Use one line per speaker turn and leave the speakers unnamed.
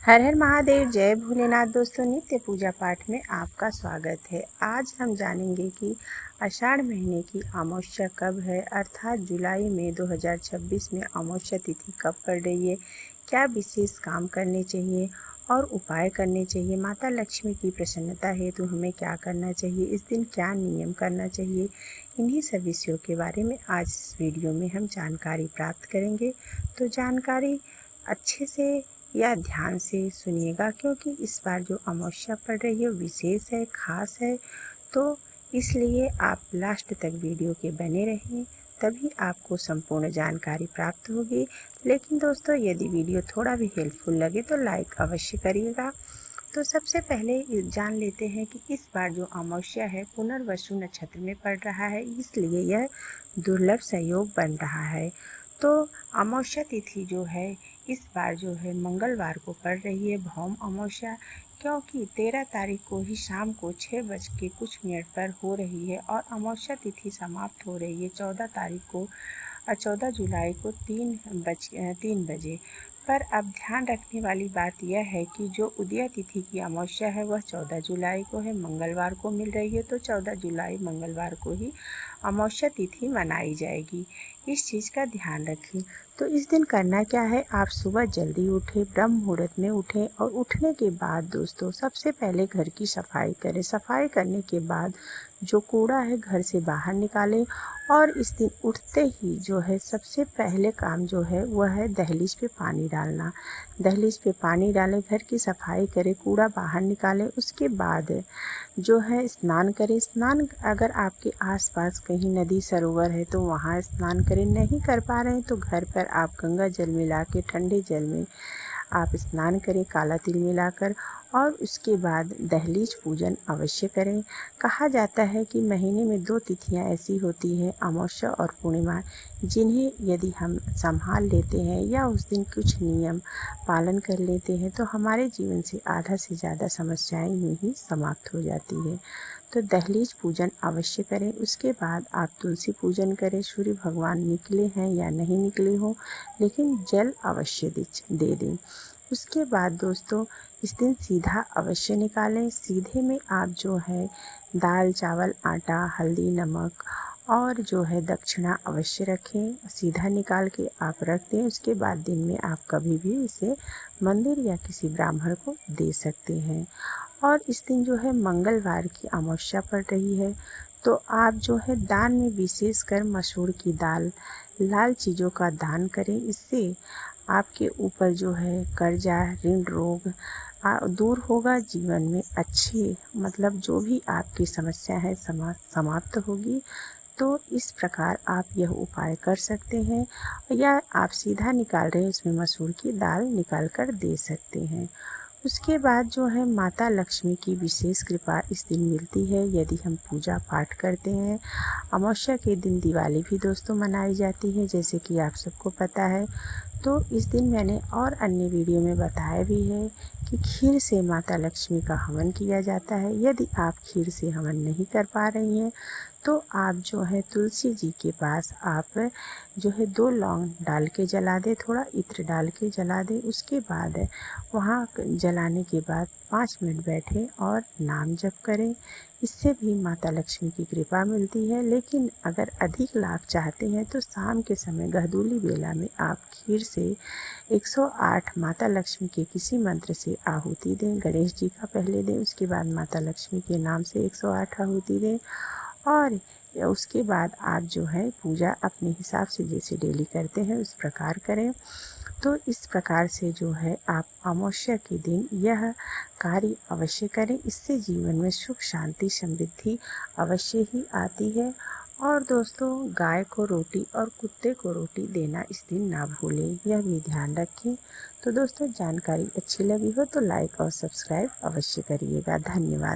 हर हर महादेव, जय भोलेनाथ। दोस्तों, नित्य पूजा पाठ में आपका स्वागत है। आज हम जानेंगे कि आषाढ़ महीने की अमावस्या कब है, अर्थात जुलाई में 2026 में अमावस्या तिथि कब पड़ रही है, क्या विशेष काम करने चाहिए और उपाय करने चाहिए, माता लक्ष्मी की प्रसन्नता हेतु हमें क्या करना चाहिए, इस दिन क्या नियम करना चाहिए। इन्हीं सब विषयों के बारे में आज इस वीडियो में हम जानकारी प्राप्त करेंगे। तो जानकारी अच्छे से या ध्यान से सुनिएगा, क्योंकि इस बार जो अमावस्या पड़ रही है वो विशेष है, खास है। तो इसलिए आप लास्ट तक वीडियो के बने रहें, तभी आपको संपूर्ण जानकारी प्राप्त होगी। लेकिन दोस्तों, यदि वीडियो थोड़ा भी हेल्पफुल लगे तो लाइक अवश्य करिएगा। तो सबसे पहले जान लेते हैं कि इस बार जो अमावस्या है पुनर्वसु नक्षत्र में पड़ रहा है, इसलिए यह दुर्लभ संयोग बन रहा है। तो अमावस्या तिथि जो है इस बार जो है मंगलवार को पड़ रही है, भौम अमावस्या, क्योंकि 13 तारीख को ही शाम को 6 बज के कुछ मिनट पर हो रही है और अमावस्या तिथि समाप्त हो रही है 14 तारीख को, 14 जुलाई को 3 बजे। पर अब ध्यान रखने वाली बात यह है कि जो उदय तिथि की अमावस्या है वह 14 जुलाई को है, मंगलवार को मिल रही है। तो 14 जुलाई मंगलवार को ही अमावस्या तिथि मनाई जाएगी, इस चीज़ का ध्यान रखें। तो इस दिन करना क्या है, आप सुबह जल्दी उठें, ब्रह्म मुहूर्त में उठें और उठने के बाद दोस्तों सबसे पहले घर की सफाई करें। सफाई करने के बाद जो कूड़ा है घर से बाहर निकालें और इस दिन उठते ही जो है सबसे पहले काम जो है वह है दहलीज पे पानी डालना। दहलीज पे पानी डालें, घर की सफाई करें, कूड़ा बाहर निकालें। उसके बाद जो है स्नान करें। स्नान अगर आपके आसपास कहीं नदी सरोवर है तो वहाँ स्नान करें, नहीं कर पा रहे हैं तो घर पर आप गंगा जल मिला के ठंडे जल में आप स्नान करें, काला तिल मिलाकर। और उसके बाद दहलीज पूजन अवश्य करें। कहा जाता है कि महीने में 2 तिथियां ऐसी होती हैं, अमावस्या और पूर्णिमा, जिन्हें यदि हम संभाल लेते हैं या उस दिन कुछ नियम पालन कर लेते हैं तो हमारे जीवन से आधा से ज़्यादा समस्याएं यूँ ही समाप्त हो जाती है। तो दहलीज पूजन अवश्य करें। उसके बाद आप तुलसी पूजन करें। सूर्य भगवान निकले हैं या नहीं निकले हों, लेकिन जल अवश्य दे दें। उसके बाद दोस्तों इस दिन सीधा अवश्य निकालें। सीधे में आप जो है दाल, चावल, आटा, हल्दी, नमक और जो है दक्षिणा अवश्य रखें। सीधा निकाल के आप रख दें। उसके बाद दिन में आप कभी भी इसे मंदिर या किसी ब्राह्मण को दे सकते हैं। और इस दिन जो है मंगलवार की अमावस्या पड़ रही है, तो आप जो है दान में विशेषकर मसूर की दाल, लाल चीज़ों का दान करें। इससे आपके ऊपर जो है कर्जा, ऋण, रोग दूर होगा। जीवन में अच्छे मतलब जो भी आपकी समस्या है समाप्त होगी। तो इस प्रकार आप यह उपाय कर सकते हैं, या आप सीधा निकाल रहे हैं इसमें मसूर की दाल निकाल कर दे सकते हैं। उसके बाद जो है माता लक्ष्मी की विशेष कृपा इस दिन मिलती है यदि हम पूजा पाठ करते हैं। अमावस्या के दिन दिवाली भी दोस्तों मनाई जाती है, जैसे कि आप सबको पता है। तो इस दिन मैंने और अन्य वीडियो में बताया भी है कि खीर से माता लक्ष्मी का हवन किया जाता है। यदि आप खीर से हवन नहीं कर पा रही हैं तो आप जो है तुलसी जी के पास आप जो है 2 लौंग डाल के जला दें, थोड़ा इत्र डाल के जला दें। उसके बाद वहाँ जलाने के बाद 5 मिनट बैठें और नाम जप करें। इससे भी माता लक्ष्मी की कृपा मिलती है। लेकिन अगर अधिक लाभ चाहते हैं तो शाम के समय गहदूली बेला में आप खीर से 108 माता लक्ष्मी के किसी मंत्र से आहुति दें। गणेश जी का पहले दें, उसके बाद माता लक्ष्मी के नाम से 108 आहुति दें और उसके बाद आप जो है पूजा अपने हिसाब से जैसे डेली करते हैं उस प्रकार करें। तो इस प्रकार से जो है आप अमावस्या के दिन यह कार्य अवश्य करें। इससे जीवन में सुख, शांति, समृद्धि अवश्य ही आती है। और दोस्तों, गाय को रोटी और कुत्ते को रोटी देना इस दिन ना भूलें, यह भी ध्यान रखें। तो दोस्तों, जानकारी अच्छी लगी हो तो लाइक और सब्सक्राइब अवश्य करिएगा। धन्यवाद।